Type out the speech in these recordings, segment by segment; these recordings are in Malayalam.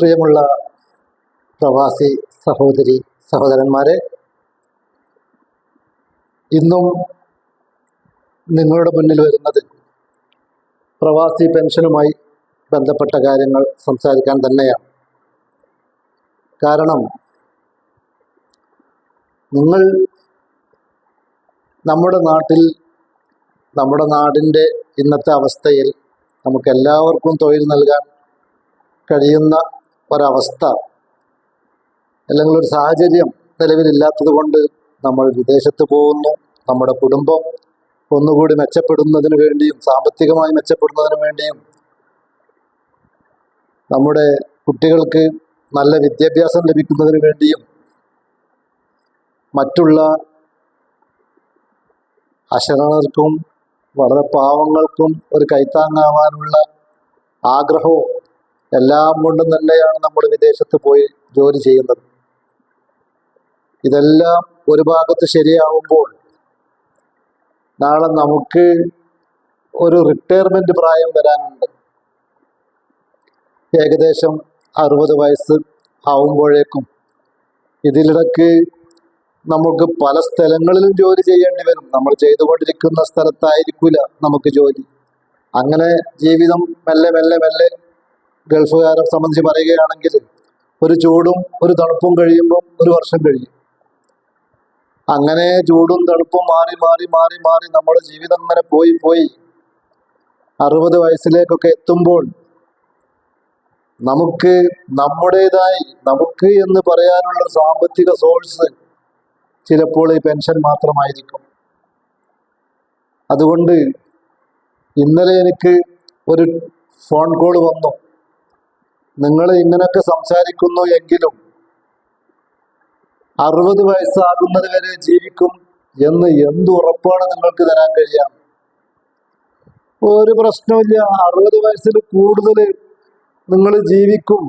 പ്രിയമുള്ള പ്രവാസി സഹോദരി സഹോദരന്മാരെ, ഇന്നും നിങ്ങളുടെ മുന്നിൽ വരുന്നത് പ്രവാസി പെൻഷനുമായി ബന്ധപ്പെട്ട കാര്യങ്ങൾ സംസാരിക്കാൻ തന്നെയാണ്. കാരണം നിങ്ങൾ നമ്മുടെ നാടിൻ്റെ ഇന്നത്തെ അവസ്ഥയിൽ നമുക്കെല്ലാവർക്കും തൊഴിൽ നൽകാൻ കഴിയുന്ന ഒരവസ്ഥ അല്ലെങ്കിൽ ഒരു സാഹചര്യം നിലവിലില്ലാത്തത് കൊണ്ട് നമ്മൾ വിദേശത്ത് പോകുന്നു. നമ്മുടെ കുടുംബം ഒന്നുകൂടി മെച്ചപ്പെടുന്നതിന് വേണ്ടിയും സാമ്പത്തികമായി മെച്ചപ്പെടുന്നതിന് വേണ്ടിയും നമ്മുടെ കുട്ടികൾക്ക് നല്ല വിദ്യാഭ്യാസം ലഭിക്കുന്നതിന് വേണ്ടിയും മറ്റുള്ള അശരണർക്കും വളരെ പാവങ്ങൾക്കും ഒരു കൈത്താങ്ങാവാനുള്ള ആഗ്രഹവും എല്ലാം കൊണ്ടും തന്നെയാണ് നമ്മൾ വിദേശത്ത് പോയി ജോലി ചെയ്യുന്നത്. ഇതെല്ലാം ഒരു ഭാഗത്ത് ശരിയാവുമ്പോൾ നാളെ നമുക്ക് ഒരു റിട്ടയർമെന്റ് പ്രായം വരാനുണ്ട്. ഏകദേശം 60 വയസ്സ് ആവുമ്പോഴേക്കും ഇതിലിടക്ക് നമുക്ക് പല സ്ഥലങ്ങളിലും ജോലി ചെയ്യേണ്ടി വരും. നമ്മൾ ചെയ്തുകൊണ്ടിരിക്കുന്ന സ്ഥലത്തായിരിക്കില്ല നമുക്ക് ജോലി. അങ്ങനെ ജീവിതം മെല്ലെ മെല്ലെ മെല്ലെ ഗൾഫുകാരെ സംബന്ധിച്ച് പറയുകയാണെങ്കിൽ ഒരു ചൂടും ഒരു തണുപ്പും കഴിയുമ്പം 1 വർഷം കഴിയും. അങ്ങനെ ചൂടും തണുപ്പും മാറി മാറി മാറി മാറി നമ്മുടെ ജീവിതം അങ്ങനെ പോയി 60 വയസ്സിലേക്കൊക്കെ എത്തുമ്പോൾ നമുക്ക് നമ്മുടേതായി നമുക്ക് എന്ന് പറയാനുള്ള സാമ്പത്തിക സോഴ്സ് ചിലപ്പോൾ ഈ പെൻഷൻ മാത്രമായിരിക്കും. അതുകൊണ്ട് ഇന്നലെ എനിക്ക് ഒരു ഫോൺ കോൾ വന്നു. നിങ്ങൾ ഇങ്ങനെയൊക്കെ സംസാരിക്കുന്നു എങ്കിലും 60 വയസ്സാകുന്നത് വരെ ജീവിക്കും എന്ന് എന്ത് ഉറപ്പാണ് നിങ്ങൾക്ക് തരാൻ കഴിയാം? ഒരു പ്രശ്നമില്ല. 60 വയസ്സിൽ കൂടുതൽ നിങ്ങൾ ജീവിക്കും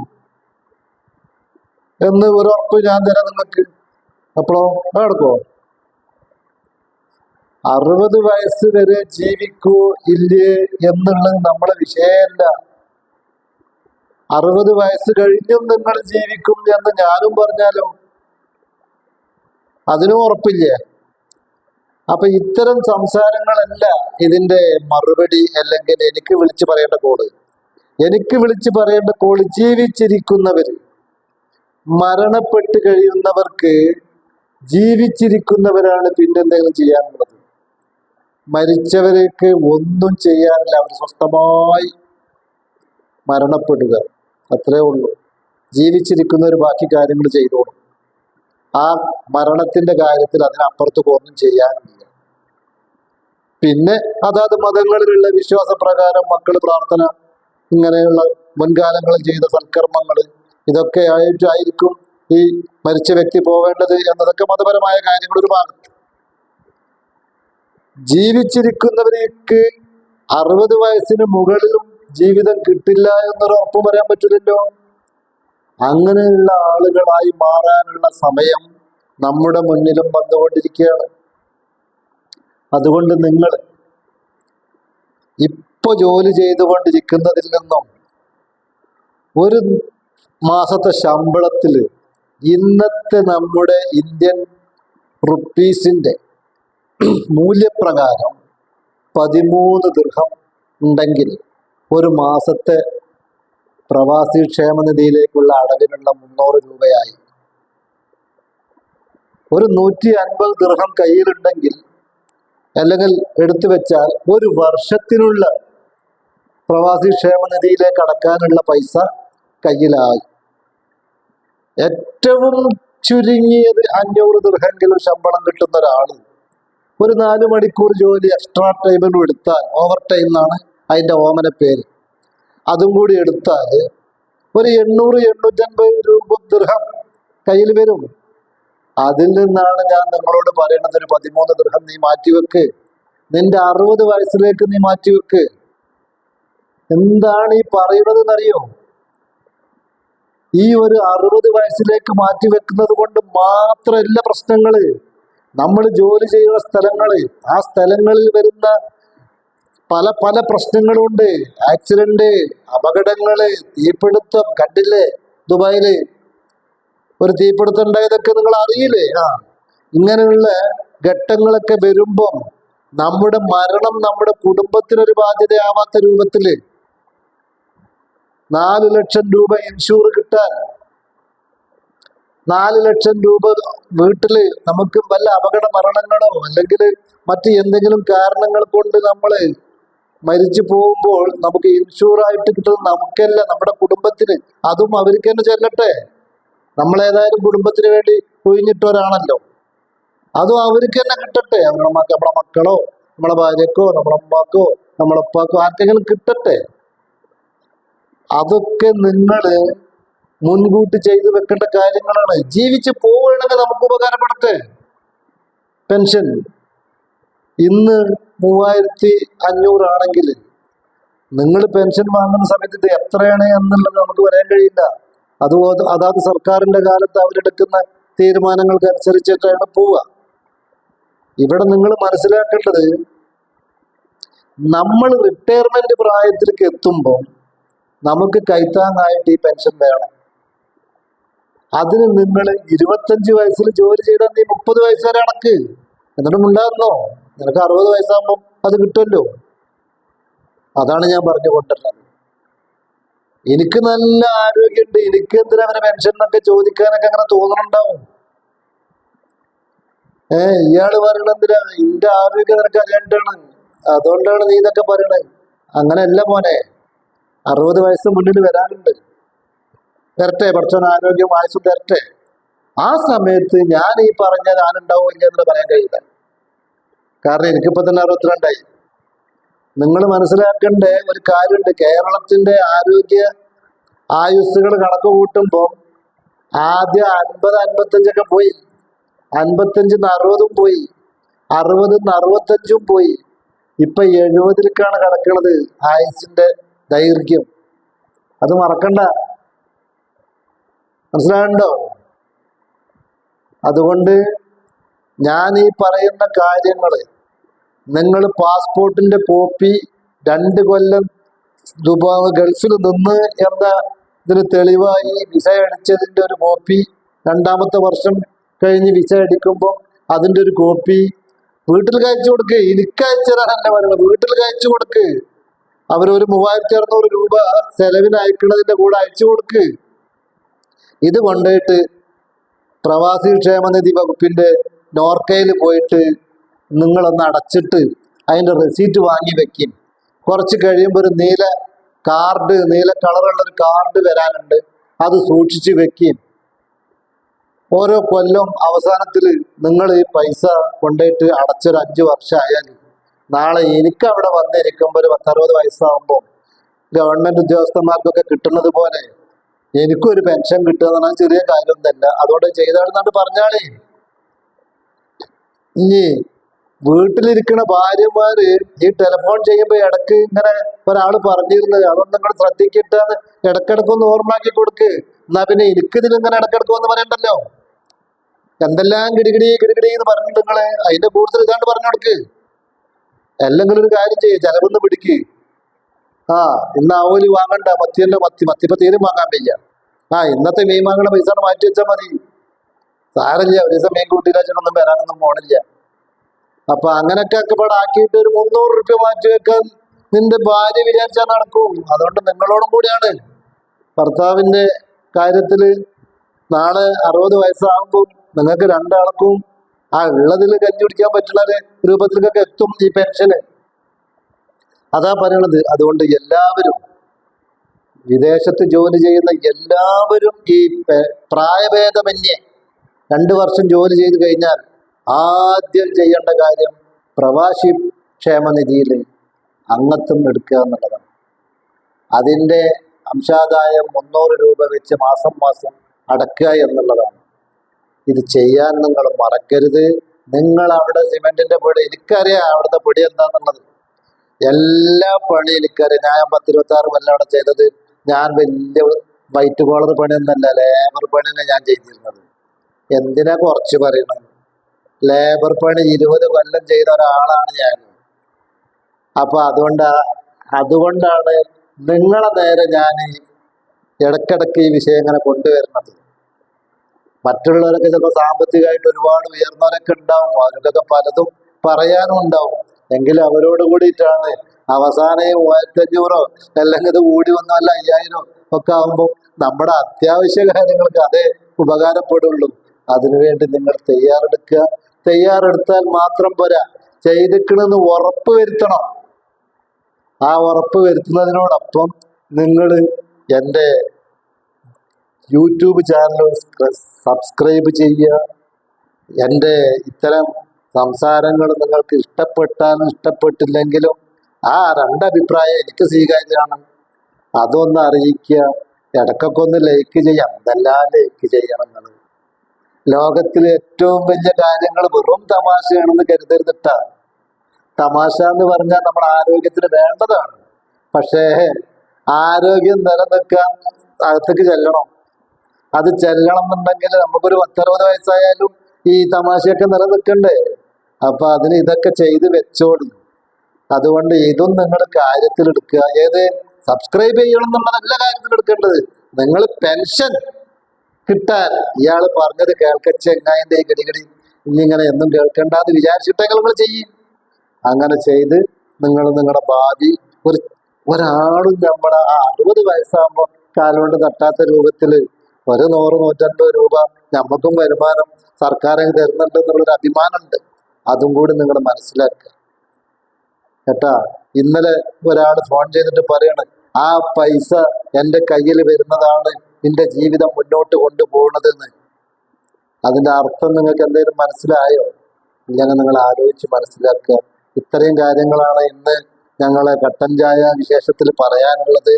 എന്ന് ഒരു ഉറപ്പ് ഞാൻ തരാം നിങ്ങൾക്ക്. അപ്പോഴോ നടക്കോ? 60 വയസ്സ് വരെ ജീവിക്കൂ ഇല്ലേ എന്നുള്ളത് നമ്മളെ വിഷയമല്ല. 60 വയസ്സ് കഴിഞ്ഞും നിങ്ങൾ ജീവിക്കും എന്ന് ഞാനും പറഞ്ഞാലോ? അതിനും ഉറപ്പില്ല. അപ്പൊ ഇത്തരം സംസാരങ്ങളല്ല ഇതിന്റെ മറുപടി. അല്ലെങ്കിൽ എനിക്ക് വിളിച്ചു പറയേണ്ട കോള് ജീവിച്ചിരിക്കുന്നവര്, മരണപ്പെട്ട് കഴിയുന്നവർക്ക് ജീവിച്ചിരിക്കുന്നവരാണ് പിന്നെന്തെങ്കിലും ചെയ്യാനുള്ളത്. മരിച്ചവർക്ക് ഒന്നും ചെയ്യാനില്ല. അവർ സ്വസ്ഥമായി മരണപ്പെടുക, അത്രേ ഉള്ളൂ. ജീവിച്ചിരിക്കുന്നവർ ബാക്കി കാര്യങ്ങൾ ചെയ്തോളും. ആ മരണത്തിന്റെ കാര്യത്തിൽ അതിനപ്പുറത്തേക്ക് ഒന്നും ചെയ്യാനില്ല. പിന്നെ അതാത് മതങ്ങളിലുള്ള വിശ്വാസപ്രകാരം മക്കൾ പ്രാർത്ഥന, ഇങ്ങനെയുള്ള മുൻകാലങ്ങളിൽ ചെയ്ത സൽക്കർമ്മങ്ങൾ, ഇതൊക്കെ ആയിട്ടായിരിക്കും ഈ മരിച്ച വ്യക്തി പോവേണ്ടത് എന്നതൊക്കെ മതപരമായ കാര്യങ്ങൾ ഒരു ഭാഗത്ത്. ജീവിച്ചിരിക്കുന്നവർക്ക് 60 വയസ്സിന് മുകളിലും ജീവിതം കിട്ടില്ല എന്നൊരു ഉറപ്പ് പറയാൻ പറ്റില്ലല്ലോ. അങ്ങനെയുള്ള ആളുകളായി മാറാനുള്ള സമയം നമ്മുടെ മുന്നിലും വന്നുകൊണ്ടിരിക്കുകയാണ്. അതുകൊണ്ട് നിങ്ങൾ ഇപ്പൊ ജോലി ചെയ്തുകൊണ്ടിരിക്കുന്നതിൽ നിന്നും ഒരു മാസത്തെ ശമ്പളത്തിൽ ഇന്നത്തെ നമ്മുടെ ഇന്ത്യൻ റുപ്പീസിന്റെ മൂല്യപ്രകാരം 13 ദിർഹം ഉണ്ടെങ്കിൽ ഒരു മാസത്തെ പ്രവാസി ക്ഷേമനിധിയിലേക്കുള്ള അടവിനുള്ള 300 രൂപയായി. ഒരു 150 ദിർഹം കയ്യിലുണ്ടെങ്കിൽ അല്ലെങ്കിൽ എടുത്തു വെച്ചാൽ ഒരു വർഷത്തിനുള്ള പ്രവാസി ക്ഷേമനിധിയിലേക്ക് അടക്കാനുള്ള പൈസ കയ്യിലായി. ഏറ്റവും ചുരുങ്ങിയത് 500 ദിർഹെങ്കിലും ശമ്പളം കിട്ടുന്ന ഒരാൾ ഒരു 4 മണിക്കൂർ ജോലി എക്സ്ട്രാ ടൈമിനും എടുത്താൽ, ഓവർ ടൈം എന്നാണ് അതിൻ്റെ ഓമന പേര്, അതും കൂടി എടുത്താൽ ഒരു 800-850 ദിർഹം കയ്യിൽ വരും. അതിൽ നിന്നാണ് ഞാൻ നിങ്ങളോട് പറയുന്നത്, ഒരു 13 ദിർഹം നീ മാറ്റിവെക്ക്. നിന്റെ 60 വയസ്സിലേക്ക് നീ മാറ്റിവെക്ക്. എന്താണ് ഈ പറയുന്നത് എന്നറിയോ? ഈ ഒരു 60 വയസ്സിലേക്ക് മാറ്റിവെക്കുന്നത് കൊണ്ട് മാത്രമല്ല പ്രശ്നങ്ങള്. നമ്മൾ ജോലി ചെയ്യുന്ന സ്ഥലങ്ങള്, ആ സ്ഥലങ്ങളിൽ വരുന്ന പല പല പ്രശ്നങ്ങളുണ്ട്. ആക്സിഡന്റ്, അപകടങ്ങള്, തീപിടുത്തം, കണ്ടില്ലേ? ദുബായില് ഒരു തീപിടുത്തം ഉണ്ടായതൊക്കെ നിങ്ങൾ അറിയില്ലേ? ഇങ്ങനെയുള്ള ഘട്ടങ്ങളൊക്കെ വരുമ്പം നമ്മുടെ മരണം നമ്മുടെ കുടുംബത്തിനൊരു ബാധ്യതയാവാത്ത രൂപത്തില് 4 ലക്ഷം രൂപ ഇൻഷൂർ കിട്ടാൻ, 4 ലക്ഷം രൂപ വീട്ടില് നമുക്ക് വല്ല അപകട മരണങ്ങളോ അല്ലെങ്കിൽ മറ്റ് എന്തെങ്കിലും കാരണങ്ങൾ കൊണ്ട് നമ്മള് മരിച്ചു പോകുമ്പോൾ നമുക്ക് ഇൻഷൂർ ആയിട്ട് കിട്ടുന്നത് നമുക്കല്ല, നമ്മുടെ കുടുംബത്തിന്. അതും അവർക്ക് തന്നെ ചെല്ലട്ടെ. നമ്മളേതായാലും കുടുംബത്തിന് വേണ്ടി ഒഴിഞ്ഞിട്ടവരാണല്ലോ. അതും അവർക്ക് തന്നെ കിട്ടട്ടെ. നമ്മുടെ മക്കളോ നമ്മളെ ഭാര്യക്കോ നമ്മുടെ അമ്മക്കോ നമ്മളെ ഉപ്പാക്കോ ആർക്കെങ്കിലും കിട്ടട്ടെ. അതൊക്കെ നിങ്ങള് മുൻകൂട്ടി ചെയ്തു വെക്കേണ്ട കാര്യങ്ങളാണ്. ജീവിച്ച് പോവുകയാണെങ്കിൽ നമുക്ക് ഉപകാരപ്പെടട്ടെ. പെൻഷൻ ഇന്ന് 3500 ആണെങ്കിൽ നിങ്ങൾ പെൻഷൻ വാങ്ങുന്ന സമയത്ത് ഇത് എത്രയാണ് എന്നുള്ളത് നമുക്ക് പറയാൻ കഴിയില്ല. അതാത് സർക്കാരിന്റെ കാലത്ത് അവരെടുക്കുന്ന തീരുമാനങ്ങൾക്ക് അനുസരിച്ചിട്ടാണ് പോവുക. ഇവിടെ നിങ്ങൾ മനസ്സിലാക്കേണ്ടത്, നമ്മൾ റിട്ടയർമെന്റ് പ്രായത്തിലേക്ക് എത്തുമ്പോൾ നമുക്ക് കൈത്താങ്ങായിട്ട് ഈ പെൻഷൻ വേണം. അതിന് നിങ്ങൾ 25 വയസ്സിൽ ജോലി ചെയ്താൽ നീ 30 വയസ്സ് വരെ അടക്ക്. എന്നിട്ടും ഉണ്ടാകുന്നോ? നിനക്ക് 60 വയസ്സാകുമ്പോൾ അത് കിട്ടുമല്ലോ. അതാണ് ഞാൻ പറഞ്ഞു കൊണ്ടുവരുന്നത്. എനിക്ക് നല്ല ആരോഗ്യമുണ്ട്, എനിക്ക് എന്തിനാ അവരെ പെൻഷൻ എന്നൊക്കെ ചോദിക്കാനൊക്കെ അങ്ങനെ തോന്നുന്നുണ്ടാവും. ഇയാള് പറയണ എന്തിനാ? ഇന്റെ ആരോഗ്യം നിനക്ക് അറിയാണ്ടാണ്, അതുകൊണ്ടാണ് നീ ഇതൊക്കെ പറയണേ. അങ്ങനെയല്ല മോനെ, 60 വയസ്സ് മുന്നിൽ വരാനുണ്ട്. തരട്ടെ പഠിച്ചോൻ, ആരോഗ്യം ആയുസ്സും തരട്ടെ. ആ സമയത്ത് ഞാൻ ഈ പറഞ്ഞ ഞാനുണ്ടാവും ഇല്ല എന്ന് പറയാൻ കഴിയില്ല. കാരണം എനിക്കിപ്പോ തന്നെ 62ആയി. നിങ്ങൾ മനസ്സിലാക്കേണ്ട ഒരു കാര്യമുണ്ട്. കേരളത്തിന്റെ ആരോഗ്യ ആയുസ്സുകൾ കണക്ക് കൂട്ടുമ്പോൾ ആദ്യം 50-55 പോയി, 55 60 പോയി, 60 65 പോയി, ഇപ്പൊ 70-ലേക്കാണ് കിടക്കുന്നത് ആയുസിന്റെ ദൈർഘ്യം. അത് മറക്കണ്ട. മനസ്സിലാകണ്ടോ? അതുകൊണ്ട് ഞാൻ ഈ പറയുന്ന കാര്യങ്ങള് നിങ്ങൾ പാസ്പോർട്ടിന്റെ കോപ്പി 2 കൊല്ലം ദുബായ് ഗൾഫിൽ നിന്ന് എന്ന ഇതിന് തെളിവായി വിസ അടിച്ചതിന്റെ ഒരു കോപ്പി, 2ാമത്തെ വർഷം കഴിഞ്ഞ് വിസ അടിക്കുമ്പോൾ അതിന്റെ ഒരു കോപ്പി വീട്ടിൽ അയച്ചു കൊടുക്ക്. എനിക്ക് അയച്ചു തരാനല്ല പറയുന്നത്, വീട്ടിൽ അയച്ചു കൊടുക്ക്. അവരൊരു 3600 രൂപ ചെലവിന് അയക്കുന്നതിന്റെ കൂടെ അയച്ചു കൊടുക്ക്. ഇത് കൊണ്ടുപോയിട്ട് പ്രവാസി ക്ഷേമനിധി വകുപ്പിന്റെ നോർക്കയിൽ പോയിട്ട് നിങ്ങളൊന്ന് അടച്ചിട്ട് അതിന്റെ റെസീറ്റ് വാങ്ങി വെക്കും. കുറച്ച് കഴിയുമ്പോൾ ഒരു നീല കളറുള്ള ഒരു കാർഡ് വരാനുണ്ട്, അത് സൂക്ഷിച്ച് വെക്കും. ഓരോ കൊല്ലം അവസാനത്തിൽ നിങ്ങൾ ഈ പൈസ കൊണ്ടുപോയിട്ട് അടച്ചൊരു 5 വർഷമായാൽ നാളെ എനിക്ക് അവിടെ വന്നിരിക്കുമ്പോൾ ഒരു 10-60 വയസ്സാകുമ്പോൾ ഗവൺമെന്റ് ഉദ്യോഗസ്ഥന്മാർക്കൊക്കെ കിട്ടുന്നത് പോലെ എനിക്കൊരു പെൻഷൻ കിട്ടുക എന്ന് പറഞ്ഞാൽ ചെറിയ കാര്യമൊന്നുമല്ല. അതുകൊണ്ട് ചെയ്താണെന്നാണ്ട് പറഞ്ഞാളേ. ഇനി വീട്ടിലിരിക്കുന്ന ഭാര്യമാര് ഈ ടെലിഫോൺ ചെയ്യുമ്പോൾ ഇടക്ക് ഇങ്ങനെ ഒരാൾ പറഞ്ഞിരുന്നത്, അതൊന്നും നിങ്ങൾ ശ്രദ്ധിക്കിട്ടാന്ന് ഇടക്കിടക്കൊന്ന് ഓർമ്മാക്കി കൊടുക്ക്. എന്നാ പിന്നെ എനിക്കിതിൽ ഇങ്ങനെ ഇടക്കിടക്കൊന്ന് പറയണ്ടല്ലോ. എന്തെല്ലാം കിടികിടി എന്ന് പറഞ്ഞിട്ട് നിങ്ങള് അതിന്റെ കൂടുതൽ ഇതാണ്ട് പറഞ്ഞു കൊടുക്ക്. അല്ലെങ്കിൽ ഒരു കാര്യം ചെയ്യ്, ചെലവൊന്ന് പിടിക്ക്. ഇന്ന് ആവോലി വാങ്ങണ്ട, മത്തിപ്പ തീരും വാങ്ങാൻ വയ്യ. ഇന്നത്തെ മീൻ വാങ്ങണ പൈസ മാറ്റി വെച്ചാൽ മതി, സാരല്ല. ഒരു ദിവസം മീൻ കൂട്ടിയിലൊന്നും വരാനൊന്നും പോണില്ല. അപ്പൊ അങ്ങനൊക്കെ ഇവിടെ ആക്കിയിട്ട് ഒരു 300 രൂപ മാറ്റി വെക്കാൻ നിന്റെ ഭാര്യ വിചാരിച്ചാൽ നടക്കും. അതുകൊണ്ട് നിങ്ങളോടും കൂടിയാണ്. ഭർത്താവിന്റെ കാര്യത്തില് നാളെ 60 വയസ്സാകുമ്പോൾ നിങ്ങൾക്ക് 2 ആൾക്കും ഉള്ളതിൽ കഞ്ഞി കുടിക്കാൻ പറ്റുന്ന രൂപത്തിലേക്കൊക്കെ എത്തും ഈ പെൻഷന്. അതാ പറയണത്. അതുകൊണ്ട് എല്ലാവരും, വിദേശത്ത് ജോലി ചെയ്യുന്ന എല്ലാവരും ഈ പ്രായഭേദമന്യേ 2 വർഷം ജോലി ചെയ്ത് കഴിഞ്ഞാൽ ആദ്യം ചെയ്യേണ്ട കാര്യം പ്രവാസി ക്ഷേമനിധിയിൽ അംഗത്വം എടുക്കുക എന്നുള്ളതാണ്. അതിൻ്റെ അംശാദായം 300 രൂപ വെച്ച് മാസം അടക്കുക എന്നുള്ളതാണ്. ഇത് ചെയ്യാൻ നിങ്ങൾ മറക്കരുത്. നിങ്ങൾ അവിടെ സിമെന്റിന്റെ പൊടി, എനിക്കറിയാം അവിടുത്തെ പൊടി എന്താന്നുള്ളത്, എല്ലാ പണി എനിക്കറിയാം. ഞാൻ 10-26 കൊല്ലം അവിടെ ചെയ്തത്. ഞാൻ വലിയ വൈറ്റ് കോളർ പണിയൊന്നല്ല, ലേബർ പണിയാണ് ഞാൻ ചെയ്തിരുന്നത്. എന്തിനാ കുറച്ച് പറയണത്? ലേബർ പണി 20 കൊല്ലം ചെയ്ത ഒരാളാണ് ഞാൻ. അപ്പൊ അതുകൊണ്ടാണ് നിങ്ങളെ നേരെ ഞാൻ ഇടയ്ക്കിടയ്ക്ക് ഈ വിഷയം ഇങ്ങനെ കൊണ്ടുവരുന്നത്. മറ്റുള്ളവരൊക്കെ ചിലപ്പോൾ സാമ്പത്തികമായിട്ട് ഒരുപാട് ഉയർന്നവരൊക്കെ ഉണ്ടാവും, അവർക്കൊക്കെ പലതും പറയാനും ഉണ്ടാവും. എങ്കിലും അവരോട് കൂടിയിട്ടാണ് അവസാനം 3500 അല്ലെങ്കിൽ ഇത് കൂടി വന്നല്ല 5000 ഒക്കെ ആകുമ്പോൾ നമ്മുടെ അത്യാവശ്യ കാര്യങ്ങൾക്ക് അതേ ഉപകാരപ്പെടുള്ളൂ. അതിനുവേണ്ടി നിങ്ങൾ തയ്യാറെടുക്കുക. തയ്യാറെടുത്താൽ മാത്രം പോരാ, ചെയ്തിക്കണമെന്ന് ഉറപ്പ് വരുത്തണം. ആ ഉറപ്പ് വരുത്തുന്നതിനോടൊപ്പം നിങ്ങൾ എൻ്റെ യൂട്യൂബ് ചാനൽ സബ്സ്ക്രൈബ് ചെയ്യുക. എൻ്റെ ഇത്തരം സംസാരങ്ങൾ നിങ്ങൾക്ക് ഇഷ്ടപ്പെട്ടാലും ഇഷ്ടപ്പെട്ടില്ലെങ്കിലും ആ രണ്ടഭിപ്രായം എനിക്ക് സ്വീകാര്യമാണ്. അതൊന്ന് അറിയിക്കുക. ഇടയ്ക്കൊക്കെ ഒന്ന് ലൈക്ക് ചെയ്യാം. എന്തെല്ലാം ലൈക്ക് ചെയ്യണം നിങ്ങൾ. ലോകത്തിലെ ഏറ്റവും വലിയ കാര്യങ്ങൾ വെറും തമാശയാണെന്ന് കരുതരുതിട്ടാ. തമാശ എന്ന് പറഞ്ഞാൽ നമ്മുടെ ആരോഗ്യത്തിന് വേണ്ടതാണ്. പക്ഷേ ആരോഗ്യം നിലനിൽക്കാൻ അകത്തേക്ക് ചെല്ലണം. അത് ചെല്ലണം എന്നുണ്ടെങ്കിൽ നമുക്കൊരു 10-60 വയസ്സായാലും ഈ തമാശയൊക്കെ നിലനിൽക്കണ്ടേ? അപ്പൊ അതിന് ഇതൊക്കെ ചെയ്ത് വെച്ചോളി. അതുകൊണ്ട് ഇതും നിങ്ങൾ കാര്യത്തിലെടുക്കുക. ഏത് സബ്സ്ക്രൈബ് ചെയ്യണം എന്നുള്ളതല്ല കാര്യത്തിൽ എടുക്കേണ്ടത്. നിങ്ങൾ പെൻഷൻ കിട്ടാൻ ഇയാൾ പറഞ്ഞത് കേൾക്കച്ചെങ്ങായിന്റെ ഗടിഗടി ഇങ്ങനെ എന്നും കേൾക്കണ്ടെന്ന് വിചാരിച്ചിട്ടെങ്കിൽ നിങ്ങൾ ചെയ്യും. അങ്ങനെ ചെയ്ത് നിങ്ങൾ നിങ്ങളുടെ ഭാവി ഒരാളും നമ്മുടെ ആ 60 വയസ്സാകുമ്പോൾ കാലുകൊണ്ട് തട്ടാത്ത രൂപത്തിൽ ഒരു 100-150 രൂപ നമുക്കും വരുമാനം സർക്കാരിന് തരുന്നുണ്ട് എന്നുള്ളൊരു അഭിമാനമുണ്ട്. അതും കൂടി നിങ്ങൾ മനസ്സിലാക്കുക കേട്ടാ. ഇന്നലെ ഒരാൾ ഫോൺ ചെയ്തിട്ട് പറയണ്, ആ പൈസ എൻ്റെ കയ്യിൽ വരുന്നതാണ് എൻ്റെ ജീവിതം മുന്നോട്ട് കൊണ്ടുപോകുന്നതെന്ന്. അതിൻ്റെ അർത്ഥം നിങ്ങൾക്ക് എന്തെങ്കിലും മനസ്സിലായോ? ഇങ്ങനെ നിങ്ങൾ ആലോചിച്ച് മനസ്സിലാക്കുക. ഇത്രയും കാര്യങ്ങളാണ് ഇന്ന് ഞങ്ങളെ കട്ടൻ ചായ വിശേഷത്തിൽ പറയാനുള്ളത്.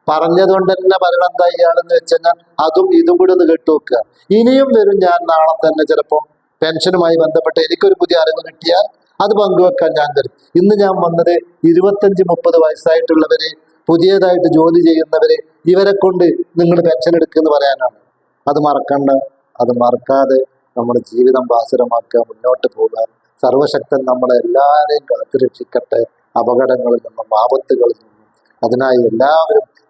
പറഞ്ഞതുകൊണ്ട് തന്നെ പറയണം എന്താ ഇയാളെന്ന് വെച്ച് കഴിഞ്ഞാൽ അതും ഇതും കൂടി ഒന്ന് കേട്ടുവെക്കുക. ഇനിയും വരും ഞാൻ നാളെ തന്നെ ചിലപ്പോൾ പെൻഷനുമായി ബന്ധപ്പെട്ട് എനിക്കൊരു പുതിയ അറിവ് കിട്ടിയാൽ അത് പങ്കുവെക്കാൻ ഞാൻ തരും. ഇന്ന് ഞാൻ വന്നത് 25-30 വയസ്സായിട്ടുള്ളവര്, പുതിയതായിട്ട് ജോലി ചെയ്യുന്നവര്, ഇവരെ കൊണ്ട് നിങ്ങൾ പെൻഷൻ എടുക്കുമെന്ന് പറയാനാണ്. അത് മറക്കണ്ട. അത് മറക്കാതെ നമ്മുടെ ജീവിതം ഭാസുരമാക്കുക, മുന്നോട്ട് പോവുക. സർവശക്തൻ നമ്മളെ എല്ലാവരെയും കാത്തുരക്ഷിക്കട്ടെ അപകടങ്ങളിൽ നിന്നും ആപത്തുകളിൽ നിന്നും. അതിനായി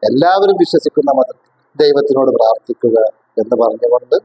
എല്ലാവരും വിശ്വസിക്കുന്ന മതം ദൈവത്തിനോട് പ്രാർത്ഥിക്കുക എന്ന് പറഞ്ഞുകൊണ്ട്